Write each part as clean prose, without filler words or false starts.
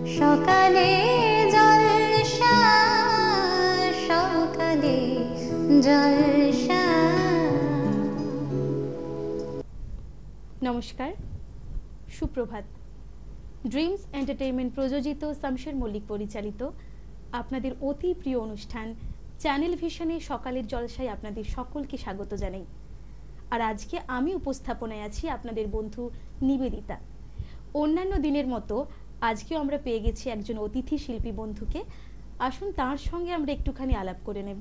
সকালে জলসা, সকালে জলসা। নমস্কার, সুপ্রভাত। ড্রিমস এন্টারটেইনমেন্ট প্রযোজিত, শামশের মল্লিক পরিচালিত আপনাদের অতি প্রিয় অনুষ্ঠান চ্যানেল ভিশনে সকালের জলসায় আপনাদের সকলকে স্বাগত জানাই। আর আজকে আমি উপস্থাপনায় আছি আপনাদের বন্ধু নিবেদিতা। অন্যান্য দিনের মতো আজকেও আমরা পেয়ে গেছি একজন অতিথি শিল্পী বন্ধুকে। আসুন তার সঙ্গে আমরা একটুখানি আলাপ করে নেব।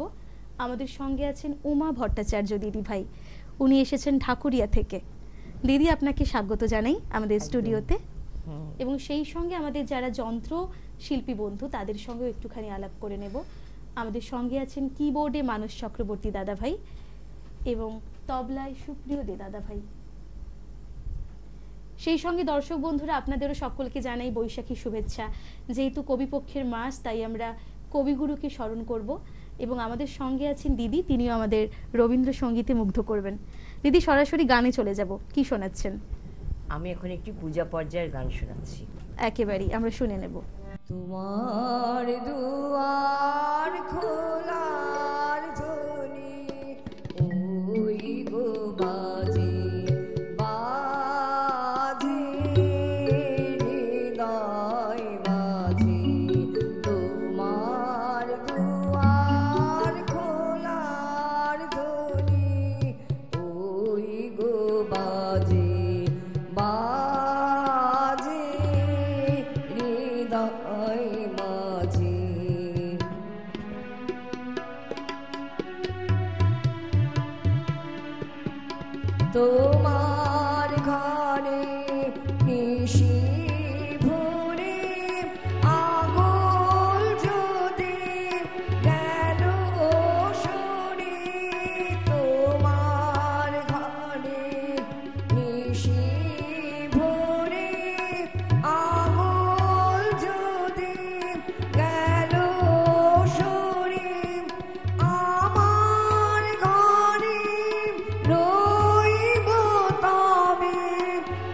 আমাদের সঙ্গে আছেন উমা ভট্টাচার্য দিদি ভাই। উনি এসেছেন ঢাকুরিয়া থেকে। দিদি, আপনাকে স্বাগত জানাই আমাদের স্টুডিওতে। এবং সেই সঙ্গে আমাদের যারা যন্ত্র শিল্পী বন্ধু তাদের সঙ্গেও একটুখানি আলাপ করে নেব। আমাদের সঙ্গে আছেন কিবোর্ডে মানস চক্রবর্তী দাদা ভাই এবং তবলায় সুপ্রিয় দে দাদা ভাই। সেই সঙ্গে দর্শক বন্ধুরা, আপনাদেরও সকলকে জানাই বৈশাখী শুভেচ্ছা। যেহেতু কবিপক্ষের মাস, তাই আমরা কবিগুরুকে স্মরণ করব। এবং আমাদের সঙ্গে আছেন দিদি, তিনিও আমাদের রবীন্দ্রসঙ্গীতে মুগ্ধ করবেন। দিদি, সরাসরি গানে চলে যাব। কি শোনাচ্ছেন? আমি এখন একটি পূজা পর্যায়ের গান শোনাচ্ছি। একেবারেই আমরা শুনে নেব। তোমার দুয়ার খোলার ধ্বনি ওই গো বাজে বাজে হৃদয় বাজে। তোমার দুয়ার খোলার ধ্বনি ওই গো বাজে বাজে হৃদয় মাঝে। তোমার ঘরে নিশি ভরে আগুন যদি গেল সরে। তোমার ঘরে নিশি ভরে আগুন যদি গেল সরে। আমার ঘরে রইব তবে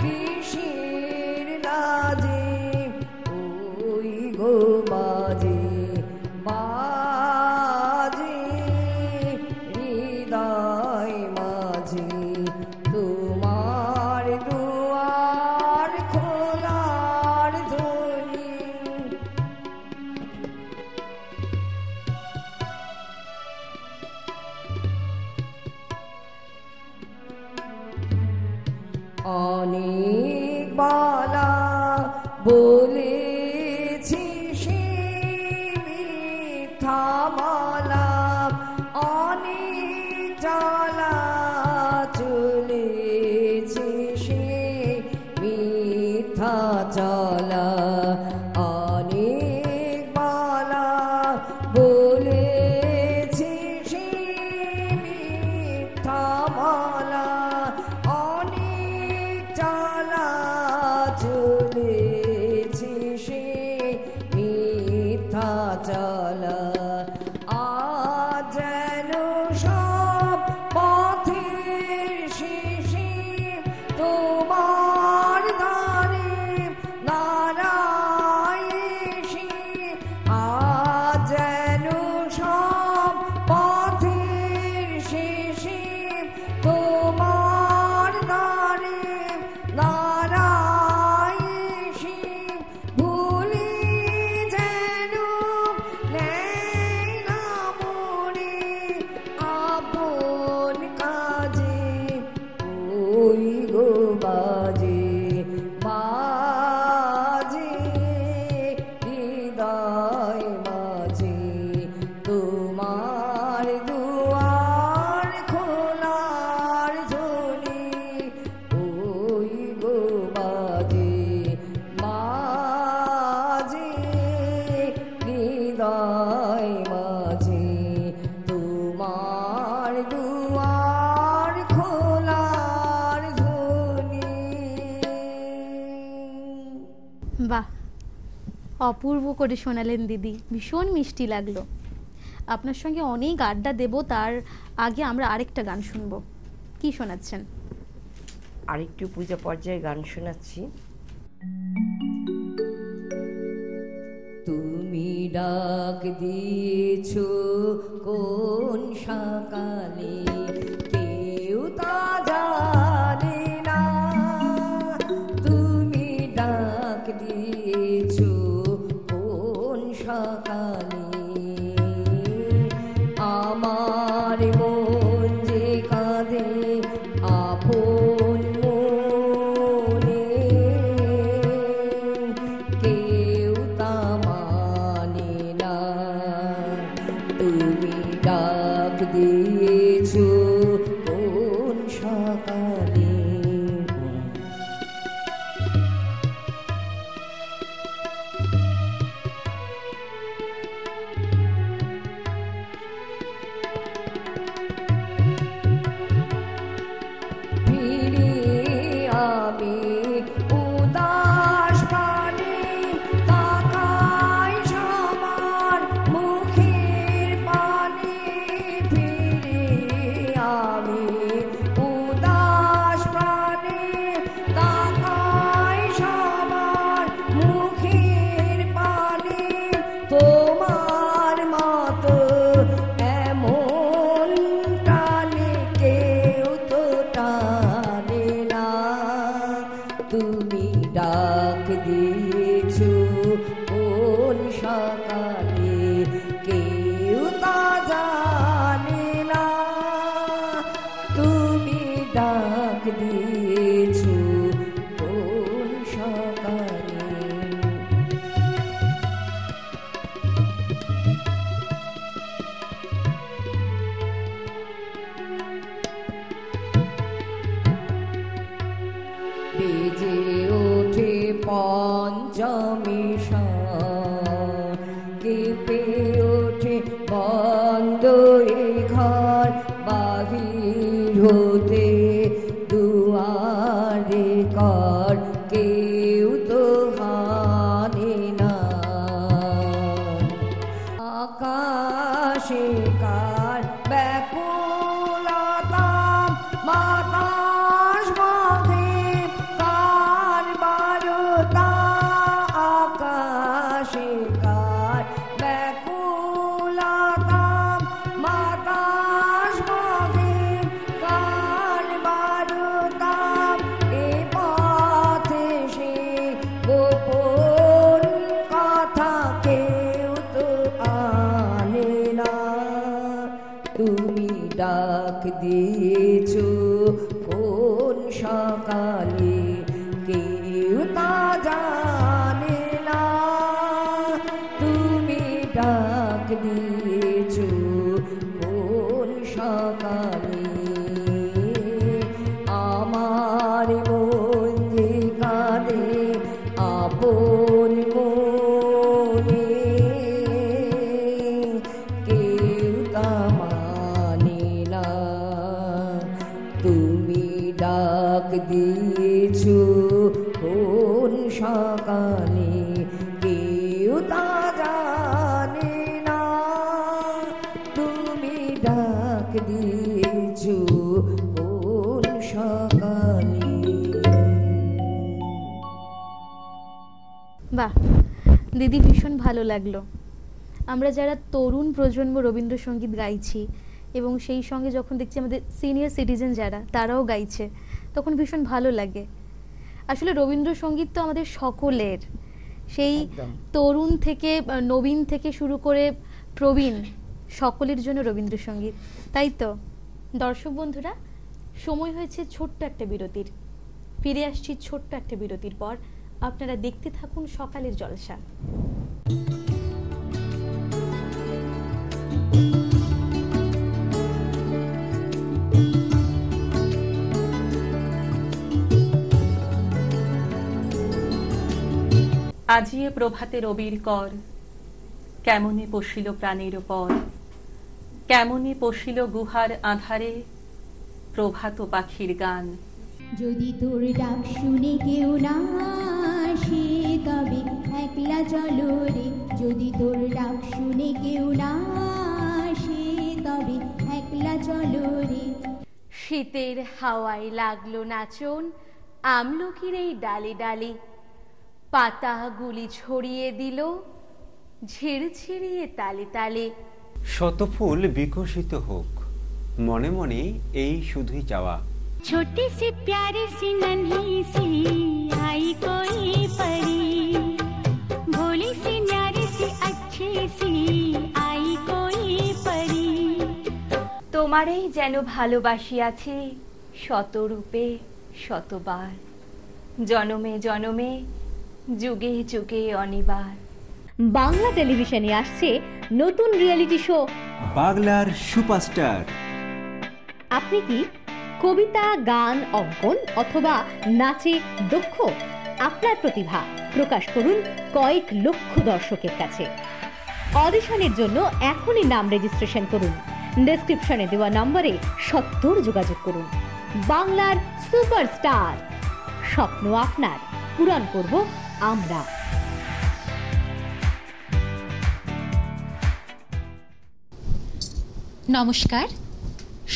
কিসের লাজে ওই গো বাজে বাজে হৃদয় মাঝে। তোমার দুয়ার খোলার ধ্বনি। অনেক বালা বলেছি সে মিথ্যা মালা। অনেক জ্বালা চলেছে সে মিথ্যা চলা। অনেক বালা বলেছি সে মিথ্যা মালা। অনেক জ্বালা চলেছে সে মিথ্যা চলা। আজ যেন সব পথের শেষে তোমার দ্বারে দাঁড়াই এসে। আজ যেন সব পথের শেষে তোমার দ্বারে দাঁড়াই এসে। ভুলি যেন নেই না মনে আপন কাজে ওই গো বাজে বাজে হৃদয় মাঝে। তোমার দুয়ার খোলার ধ্বনি ওই গো বাজে বাজে হৃদয় মাঝে। তোমার দুয়ার খোলার ধ্বনি। বাহ, অপূর্ব করে শোনালেন দিদি, ভীষণ মিষ্টি লাগলো। আপনার সঙ্গে অনেক আড্ডা দেব, তার আগে আমরা আরেকটা গান শুনবো। কি শোনাচ্ছেন? আরেকটু পূজা পর্যায়ে গান শোনাচ্ছি। ডাক দিয়েছো কোন সকালে কেউ তা জানে না তুমি ডাক দিয়েছো কোন সকালে আমার মন যে কাঁদে আপন মনে কেউ তা মানে না তুমি ডাক দিয়েছো কোন সকালে ফিরে আমি উদাস প্রাণে তাকাই সবার মুখের পানে ফিরে আমি উদাস প্রাণে তাকাই সবার মুখের পানে তোমার মতো এমন টানে কেউ তো টানে না তুমি ডাক দিয়েছো কোন সকালে কেউ তা জানে না তুমি ডাক দিয়েছো কোন সকালে বেজে ওঠে পঞ্চমী কেঁপে ওঠে বন্ধ এ ঘর বাহির হতে দুয়ারে কর কেউ তো হানে না আকাশে কার ব্যাকুলতা বাতাস মাঝে কার বারতা আকাশে কার ব্যাকুলতা বাতাস মাঝে কার বারতা এ পথে সে গোপন কথা কেউ তো আনে না তুমি ডাক দিয়েছো কোন সকালে কেউ তা জানে না তুমি ডাক দিয়েছো কোন সকালে আমার মন যে কাঁদে আপন মনে কেউ তা মানে না তুমি ডাক দিয়েছো কোন সকালে কেউ তা জানে না তুমি ডাক দিয়েছো কোন সকালে বাহ দিদি, ভীষণ ভালো লাগলো। আমরা যারা তরুণ প্রজন্ম রবীন্দ্রসঙ্গীত গাইছি এবং সেই সঙ্গে যখন দেখছি আমাদের সিনিয়র সিটিজেন যারা তারাও গাইছে, তখন ভীষণ ভালো লাগে। আসলে রবীন্দ্রসঙ্গীত তো আমাদের সকলের, সেই তরুণ থেকে নবীন থেকে শুরু করে প্রবীণ সকলের জন্য রবীন্দ্রসঙ্গীত, তাই তো? দর্শক বন্ধুরা, সময় হয়েছে ছোট্ট একটা বিরতির। ফিরে আসছি ছোট্ট একটা বিরতির পর। আপনারা দেখতে থাকুন সকালের জলসা। আজিয়ে প্রভাতে রবির কর, কেমনে পশিল প্রাণের উপর, কেমনে পশিল গুহার আধারে প্রভাত পাখির গান। যদি তোর ডাক শুনে কেউ না আসে তবে একলা চলো রে, যদি তোর ডাক শুনে কেউ না আসে তবে একলা চলো রে। শীতের হাওয়ায় লাগলো নাচন আমলকির এই ডালে ডালে, পাতাগুলি ছড়িয়ে দিল ঝিরঝিরিয়ে তালে তালে। শত ফুল বিকশিত হোক, মনে মনে এই শুধুই চাওয়া। छोटी सी प्यारी सी नन्ही सी आई कोई परी, भोली सी न्यारी सी अच्छी सी आई कोई परी। তোমারেই যেন ভালোবাসিয়াছি শতরূপে শতবার, জনমে জনমে যুগে যুগে অনিবার। বাংলা টেলিভিশনে আসছে নতুন রিয়েলিটি শো বাংলার সুপারস্টার। আপনি কি কবিতা, গান, অঙ্কন অথবা নাচে দক্ষ? আপনার প্রতিভা প্রকাশ করুন কয়েক লক্ষ দর্শকের কাছে। অডিশনের জন্য এখনই নাম রেজিস্ট্রেশন করুন। ডেসক্রিপশনে দেওয়া নম্বরে সত্বর যোগাযোগ করুন। বাংলার সুপারস্টার, স্বপ্ন আপনার, পূরণ করব আমরা। নমস্কার,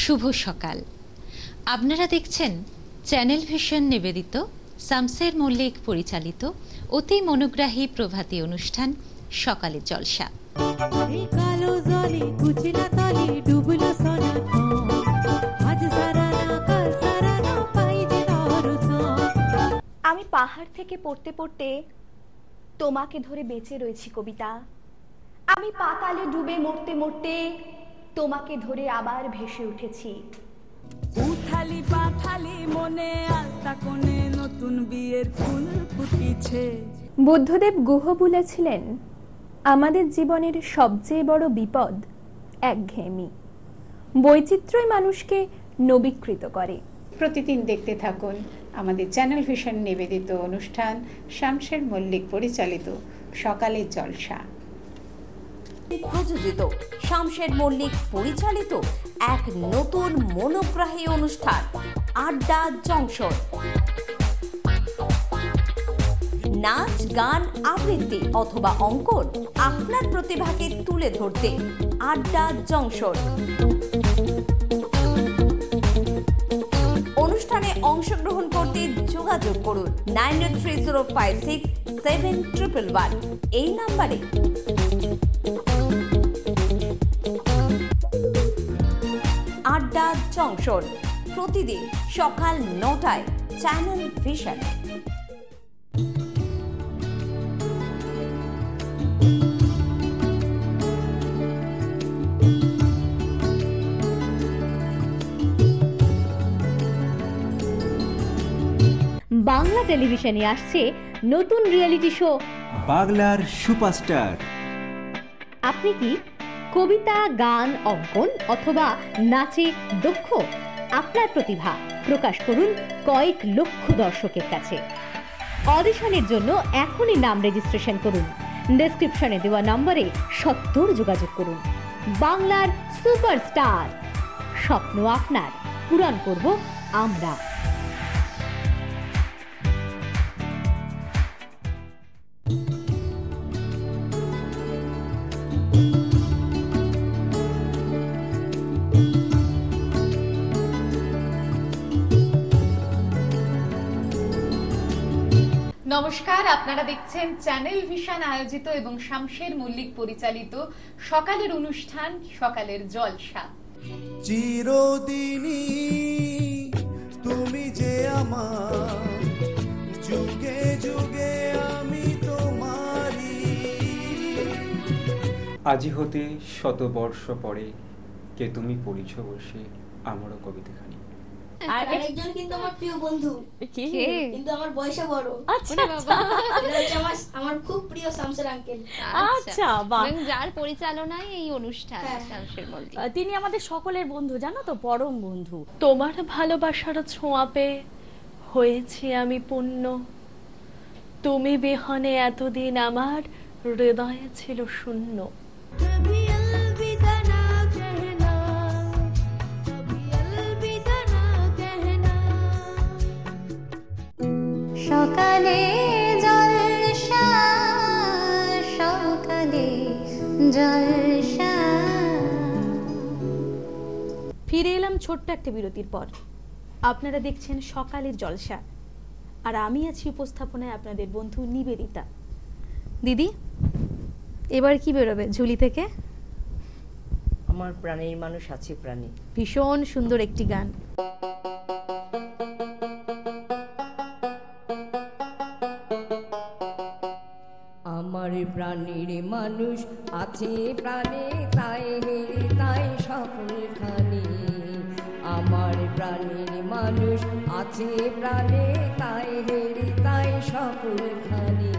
শুভ সকাল। আপনারা দেখছেন চ্যানেল ভিশন নিবেদিত শামসের মল্লিক পরিচালিত অতি মনোগ্রাহী প্রভাতী অনুষ্ঠান সকালের জলসা। আমি পাহাড় থেকে পড়তে পড়তে তোমাকে ধরে বেঁচে রয়েছি কবিতা। আমি পাতালে ডুবে মরতে মরতে তোমাকে ধরে আবার ভেসে উঠেছি। উথালি পাথালি মনে আলতা কোণে নতুন বিয়ের ফুল ফুটিছে। বুদ্ধদেব গুহ বলেছিলেন, আমাদের জীবনের সবচেয়ে বড় বিপদ একঘেয়েমি। বৈচিত্র্যই মানুষকে নবীকৃত করে। প্রতিদিন দেখতে থাকুন আমাদের চ্যানেল ভিশন নিবেদিত অনুষ্ঠান শামসের মল্লিক পরিচালিত সকালের জলসা। প্রযোজিত শামসের মল্লিক পরিচালিত এক নতুন মনোগ্রাহী অনুষ্ঠান আড্ডা জংশন। নাচ, গান, আবৃত্তি অথবা অঙ্কন, আপনার প্রতিভাকে তুলে ধরতে আড্ডা জংশন। অনুষ্ঠানে অংশগ্রহণ করতে যোগাযোগ করুন 9830567111 এই নাম্বারে। আড্ডা জংশন প্রতিদিন সকাল 9টায় চ্যানেল ভিশন। বাংলা টেলিভিশনে আসছে নতুন রিয়েলিটি শো বাংলার সুপারস্টার। আপনি কি কবিতা, গান, অঙ্কন অথবা নাচে দক্ষ? আপনার প্রতিভা প্রকাশ করুন কয়েক লক্ষ দর্শকের কাছে। অডিশনের জন্য এখনই নাম রেজিস্ট্রেশন করুন। ডেসক্রিপশনে দেওয়া নম্বরে সত্বর যোগাযোগ করুন। বাংলার সুপারস্টার, স্বপ্ন আপনার, পূরণ করব আমরা। নমস্কার, আপনারা দেখছেন চ্যানেল ভিশন আয়োজিত এবং শামসের মল্লিক পরিচালিত সকালের অনুষ্ঠান সকালের জলসা। চিরদিনই তুমি যে আমার, যুগে যুগে আমি তোমারই। আজি হতে শত বর্ষ পরে কে তুমি পড়িছ বসে আমারও কবিতাখানি। আর একজন কিন্তু আমার প্রিয় বন্ধু, কিন্তু আমার বয়সে বড়। আচ্ছা আমার খুব প্রিয় শামসের আঙ্কেল। আচ্ছা, এবং যার পরিচালনায় এই অনুষ্ঠান শামসের মল্লিক, তিনি আমাদের সকলের বন্ধু, জানো তো, পরম বন্ধু। তোমার ভালোবাসার ছোঁয়া পেয়ে হয়েছি আমি পূর্ণ, তুমি বিহনে এতদিন আমার হৃদয়ে ছিল শূন্য। সকালে জলসা, সকালে জলসা। ফিরে এলাম ছোট্ট একটা বিরতির পর। আপনারা দেখছেন সকালের জলসা, আর আমি আছি উপস্থাপনায় আপনাদের বন্ধু নিবেদিতা। দিদি, এবার কি বেরোবে ঝুলি থেকে? আমার প্রাণের মানুষ আছে প্রাণী। ভীষণ সুন্দর একটি গান। আমার প্রাণের মানুষ আছে প্রাণে, তাই হেরে তাই সকলখানি। আমার প্রাণের মানুষ আছে প্রাণে, তাই হেরে তাই সকলখানি।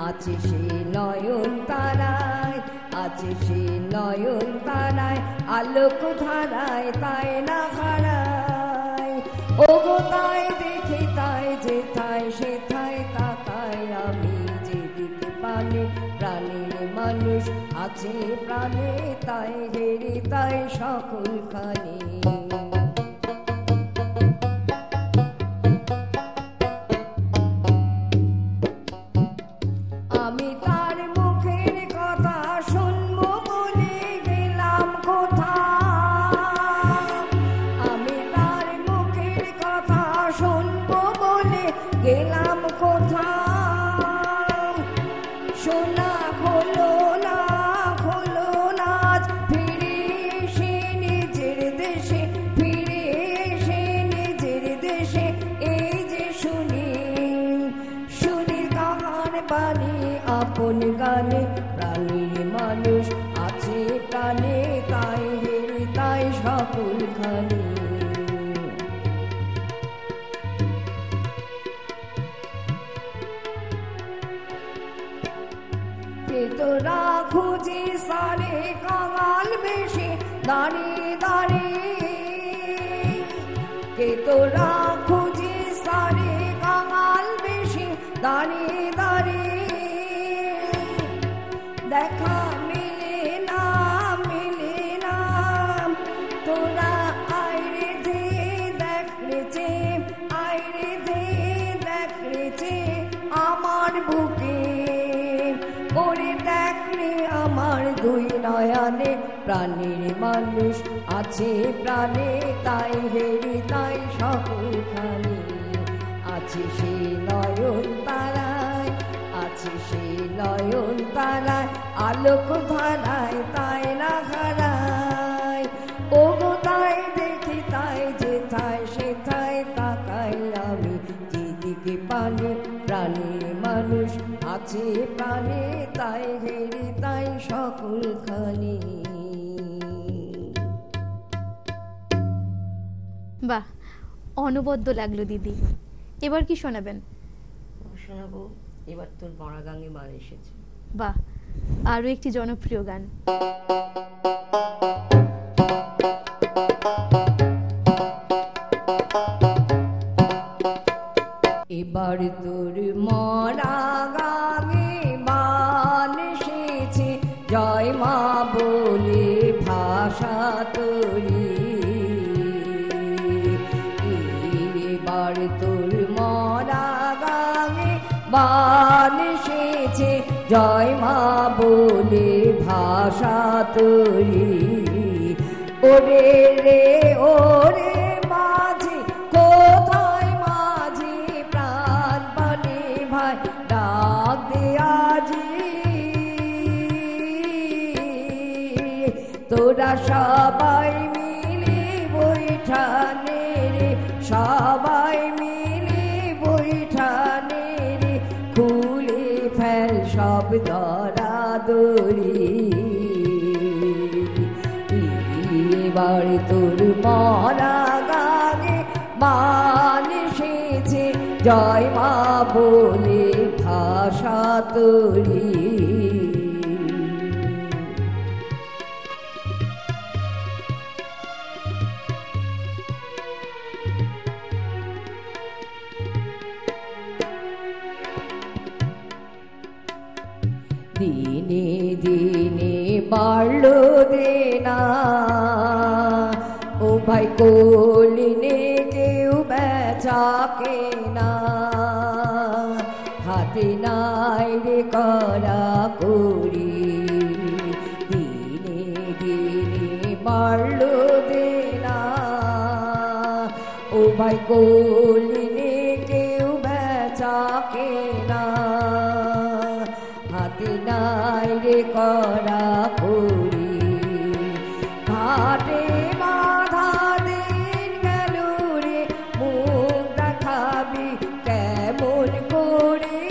আছে সে নয়ন তারায়, আছে সে নয়ন তারায়, আলোক ধারায় তাই না হারায়। ওগো তাই দেখি তাই যেথায় সেথায় তাকায় আমি, যেদিকে পানে প্রাণের মানুষ আছে প্রাণে, তাই হেরে তাই সকলখানি। আমি তার মুখের কথা শুনবো বলে গেলাম কোথায়, আমি তার মুখের কথা শুনবো বলে গেলাম কোথায়। শোনা হলো না হলো না আজ, ফিরে এসে নিজের দেশে, ফিরে এসে নিজের দেশে। এই যে শুনি শুনি কাহার বাণী আপন গানে, প্রাণীর মানুষ আছে প্রাণে, তাই হেরে তাই সকলখানি। কে তোরা খুঁজি সারে কাঙাল বেশি দাঁড়িয়ে দাঁড়িয়ে, কে তোরা খুঁজি সারে কাঙাল বেশি দাঁড়িয়ে দাঁড়িয়ে। দেখা মিলে না মিলে না, তোরা আইরে দে দেখ রেছে, আইরে দে দেখ রেছে আমার বুকে। ওরে দেখ রে আমার দুই নয়নে, প্রাণীর মানুষ আছে প্রাণে, তাই হেরে তাই সকলখানি। আছে সে নয়ন তারায়, আছে সে নয়ন তারায়, আলোক ধারায় তাই না হারায়। ওগো তাই দেখি তাই যেথায় সেথায় তাকাই আমি, যেদিকে পানে প্রাণীর মানুষ আছে প্রাণে, তাই হেরে তাই সকলখানি। বাহ, অনবদ্য লাগলো দিদি। এবার কি শোনাবেন? শোনাবো এবার তোর মরা গাঙে বার এসেছে। বাহ, আরো একটি জনপ্রিয় গান। এবার তোর মরা গাঙে বান এসেছে, জয় মা বলে ভাষা তোরি। এবার তোর মরা গাঙে বান এসেছে, জয় মা বলে ভাষা তোরি। ওরে রে ওরে মাঝি কোথায় মাঝি, প্রাণ পানে ভাই ডাক দে আজি। তোরা সবাই মিলে বৈঠানে রে, সবাই মিলে বৈঠানে রে, খুলে ফেল সব দরাদরি। এবার তোর মরা গাঙে বান এসেছে, জয় মা বলে ভাষা তোরি। দিনে দিনে বাড়লো দেনা, ও ভাই কলিনে কেউ বেচা কেনা। হাতে নাই রে করা করি, দিনে দিনে বাড়লো দেনা। ও ভাই কলিনে কেউ বেচা কেনা, হাতে না নাই রে করা করি ঘাটে বাধা দিন গেল রে মুখ দেখাবি কেমন করে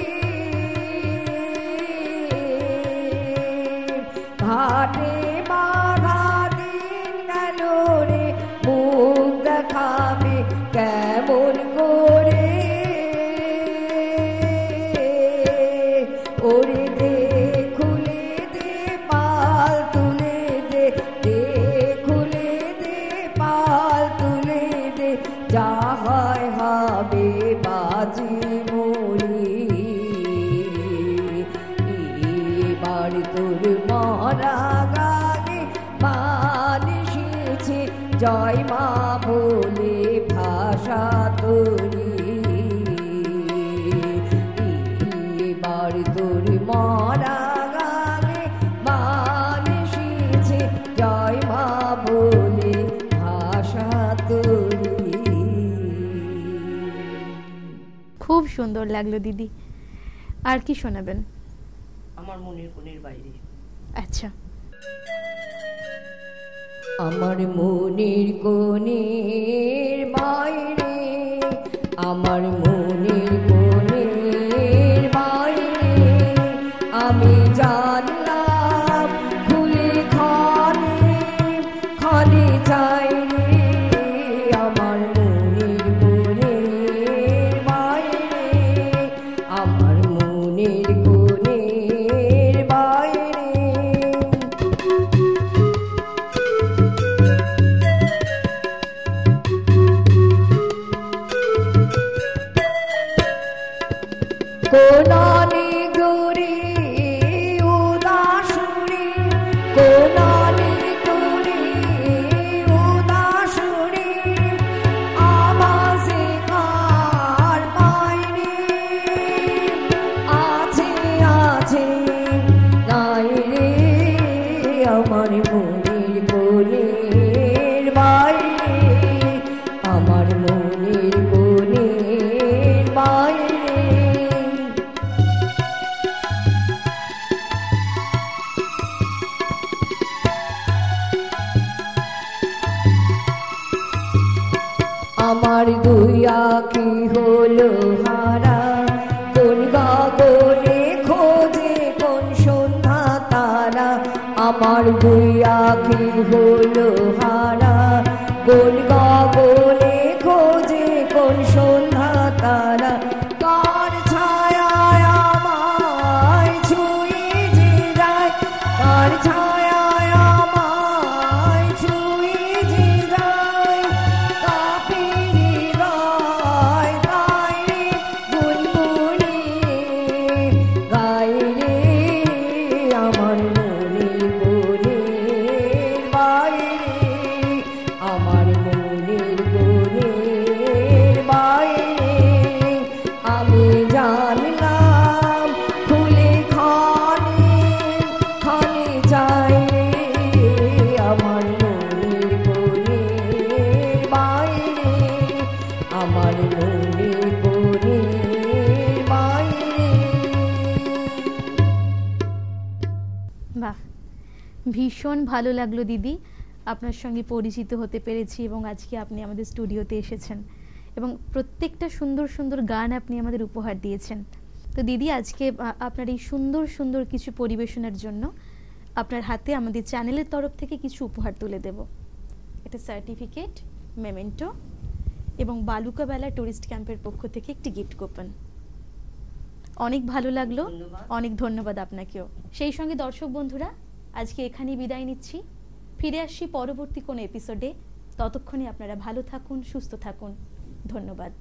ঘাটে বাধা দিন গেল রে মুখ দেখাবি কেমন করে ওরে দে খুলে দে পাল তুলে দে খুলে দে পাল তুলে দে যা হয় হবে বাজি মরি এবার তোর মরা গানে মান এসেছে জয় মা বলে ভাষা তোরি এবার তোর মরা গানে মান এসেছে জয় মা বলে ভাষা তোরি। খুব সুন্দর লাগলো দিদি। আর কি শোনাবেন? আমার মনের কোণের বাইরে। আচ্ছা। আমার মনের কোণের বাইরে আমার মনের কোণের বাইরে আমি জানলাম খুলে খানে খানে যাই রে আমার মনের কোণের বাইরে আমার মনের কোণের বাইরে কোনানে গরি উদাসুরি কোনানে গরি উদাসুরি আবাজে কার পাইনি আছে আছে নাই রে আমার মনের কোণের বাইরে আমার মনের কোণের বাইরে আমার দুই আঁখি হলো হারা কোন গগনে খোঁজে কোন সন্ধ্যা তারা আমার দুই আঁখি হলো হারা কোন গগনে খোঁজে কোন সন্ধ্যা তারা কার ছায়ায় আমায় ছুঁয়ে যে যায় কার ছায়ায় আমায় ছুঁয়ে যে যায় কাপে হৃদয় গায় রে গুনগুনি গায় রে আমার মনের কোণের বাইরে আমার মনের কোণের বাইরে আমি জানলাম খুলে খানে খানে যাই রে আমার মনের কোণের বাইরে আমার মনের কোণের বাইরে। বাহ, ভীষণ ভালো লাগলো দিদি, আপনার সঙ্গে পরিচিত হতে পেরেছি এবং আজকে আপনি আমাদের স্টুডিওতে এসেছেন এবং প্রত্যেকটা সুন্দর সুন্দর গান আপনি আমাদের উপহার দিয়েছেন। তো দিদি, আজকে আপনার এই সুন্দর সুন্দর কিছু পরিবেশনার জন্য আপনার হাতে আমাদের চ্যানেলের তরফ থেকে কিছু উপহার তুলে দেব। এটা সার্টিফিকেট, মেমেন্টো এবং বালুকাবেলা টুরিস্ট ক্যাম্পের পক্ষ থেকে একটি গিফট কুপন। অনেক ভালো লাগলো, অনেক ধন্যবাদ আপনাকেও। সেই সঙ্গে দর্শক বন্ধুরা, আজকে এখানেই বিদায় নিচ্ছি। ফিরে আসছি পরবর্তী কোনো এপিসোডে। ততক্ষণে আপনারা ভালো থাকুন, সুস্থ থাকুন। ধন্যবাদ।